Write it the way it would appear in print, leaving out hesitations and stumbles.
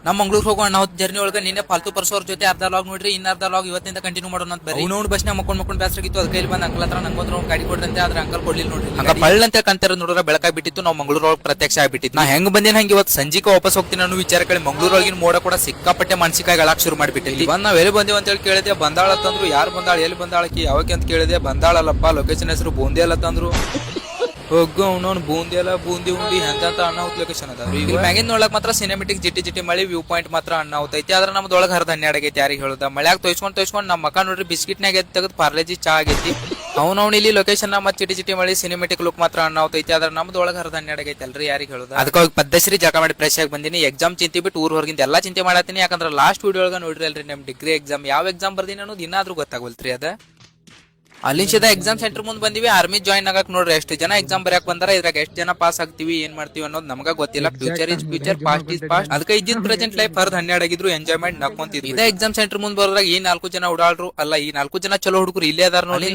ನಮ್ ಮಂಗ್ಳೂರ್ ಹೋಗೋ ಅಣ್ಣ ಜರ್ನಿ ಒಳಗ ನಿನ್ನೆ ಫಾಲ್ತು ಪರ್ಸೋರ್ ಜೊತೆ ಅರ್ಧ ಲಾಗ್ ನೋಡ್ರಿ ಇನ್ನ ಅರ್ಧ ಲಾಗ್ ಇವತ್ತಿಂದ ಕಂಟಿನ್ಯೂ ಮಾಡೋಣ ಅಂತ ಬರೀ ನೋಡ್ ಬಸ್ ಮಕ್ಕೊಂಡ್ ಬೇಸರಾಗಿತ್ತು ಅದ್ ಕೈಲಿ ಬಂದ್ ಅಂಕಲ್ ಹತ್ರ ನಂಗೊಂದ್ರ ಗಾಡಿ ಕೊಡ್ರಂತೆ ಆದ್ರೆ ಅಂಕಲ್ ಕೊಡ್ಲಿಲ್ಲ ನೋಡ್ರಿ ಹಂಗ ಬಳ್ಳಂತೆ ಕಂತರ ನೋಡ್ರ ಬೆಳಕಾಗಿ ಬಿಟ್ಟಿತ್ತು ನಾವು ಮಂಗ್ಳೂರ್ ಒಳಗೆ ಪ್ರತ್ಯಕ್ಷ ಆಗ್ಬಿಟ್ಟಿತ್ತು ನಾ ಹೆಂಗ್ ಬಂದಿನ ಹಂಗೆ ಇವತ್ತು ಸಂಜಿಕ ವಾಪಸ್ ಹೋಗ್ತೀನಿ ಅನ್ನೋ ವಿಚಾರ ಕೇಳಿ ಮಂಗ್ಳೂರೊಳಗಿನ ಮೋಡ ಕೂಡ ಸಿಕ್ಕಾಪಟ್ಟೆ ಮಾನಸಿಕವಾಗಿ ಅಳಕ್ ಶುರು ಮಾಡ್ಬಿಟ್ಟಿಲ್ಲಿ ಬಂದ್ ನಾವ್ ಎಲ್ಲಿ ಬಂದಿವ್ ಅಂತ ಹೇಳಿ ಕೇಳಿದೆ ಬಂದಾಳ ಅಂತಂದ್ರು ಯಾರು ಬಂದಾಳ ಎಲ್ಲಿ ಬಂದಾಳಕಿ ಯಾವಕ್ಕೆ ಅಂತ ಕೇಳಿದೆ ಬಂದಾಳಲ್ಲಪ್ಪ ಲೊಕೇಶನ್ ಹೆಸರು ಬೂಂದಿ ಅಲ್ಲ ತಂದ್ರು ಹೋಗು ಅವ್ನವ್ನು ಬೂಂದಿ ಎಲ್ಲ ಬೂಂದಿ ಉಂಡಿ ಅಂತ ಅಣ್ಣ ಲೊಕೇಶನ್ ಅದ ಈಗ ಮ್ಯಾಗಿನ ನೋಡಕ್ ಮಾತ್ರ ಸಿನಿಮೆಟಿಕ್ ಜಿಟಿ ಮಳಿ ವ್ಯೂ ಪಾಯಿಂಟ್ ಮಾತ್ರ ಅಣ್ಣ ಹೋಗ್ತೈತಿ ಆದ್ರೆ ನಮ್ದೊಳಗ ಹರ್ದ ಹನ್ನೆರಡಾಗೈತಿ ಯಾರಿಗೆ ಹೇಳುದ ಮಳ್ಯಾಗ ತೊಯ್ಸ್ಕೊಂಡ್ ನಮ್ಮ ಮಕ್ಕ ನೋಡ್ರಿ ಬಿಸ್ಕಿಟ್ನಾಗ ತೆಗೆದು ಪಾರ್ಲೇಜಿ ಚಾ ಆಗೈತಿ ಅವ್ನವ್ನ ಇಲ್ಲಿ ಲೊಕೇಶನ್ ಮತ್ ಚಿಟಿ ಮಳಿ ಸಿನಿಮೆಟಿಕ್ ಲುಕ್ ಮಾತ್ರ ಅಣ್ಣ ಹೋಗ್ತೈತಿ ಆದ್ರೆ ನಮ್ದೊಳಗ ಹರ್ದ ಹನ್ನೆರಡಾಗೈತಿ ಅಲ್ರಿ ಯಾರಿಗೆ ಹೇಳುದ ಅದಕ್ಕೆ ಪದ್ದಶ್ರೀ ಜಾಗ ಮಾಡಿ ಫ್ರೆಶ್ ಆಗಿ ಬಂದಿನಿ ಎಕ್ಸಾಮ್ ಚಿಂತೆ ಬಿಟ್ಟು ಊರ್ ಹೊರಗಿಂದ ಎಲ್ಲಾ ಚಿಂತೆ ಮಾಡತ್ತೀನಿ ಯಾಕಂದ್ರೆ ಲಾಸ್ಟ್ ವಿಡಿಯೋ ಒಳಗ ನೋಡ್ರಿ ಅಲ್ರಿ ನಮ್ ಡಿಗ್ರಿ ಎಕ್ಸಾಮ್ ಯಾವ ಎಕ್ಸಾಮ್ ಬರ್ದಿನಿ ಅನ್ನೋದು ಇನ್ನಾದ್ರೂ ಗೊತ್ತಾಗಲ್ತ್ರಿ ಅದ ಅಲ್ಲಿಂದ ಎಕ್ಸಾಮ್ ಸೆಂಟರ್ ಮುಂದ್ ಬಂದಿವಿ ಆರ್ಮಿ ಜಾಯಿನ್ ಆಗಕ್ ನೋಡ್ರಿ ಎಷ್ಟು ಜನ ಎಕ್ಸಾಮ್ ಬರ್ಯಾಕ್ ಬಂದಾರ ಇದ್ರಾಗ ಎಷ್ಟು ಜನ ಪಾಸ್ ಆಗ್ತಿವಿ ಏನ್ ಮಾಡ್ತೀವಿ ಅನ್ನೋದು ನಮಗ ಗೊತ್ತಿಲ್ಲ future is future past is past ಅದಕ್ಕೆ ಇದ್ದಿದ್ ಪ್ರೆಸೆಂಟ್ ಲೈಫ್ ಹರ್ದ್ 12 ಆಗಿದ್ರು ಎಂಜಾಯ್ಮೆಂಟ್ ನಕ್ಕೊಂತಿದ್ವಿ ಇದೇ ಎಕ್ಸಾಮ್ ಸೆಂಟರ್ ಮುಂದ್ ಬರೋದಾಗ ಈ 4 ಜನ ಉಡಾಳ್ರು ಅಲ್ಲ ಈ 4 ಜನ ಚಲೋ ಹುಡುಗರು ಇಲ್ಲೇ ಅದಾರ ನೋಡಿ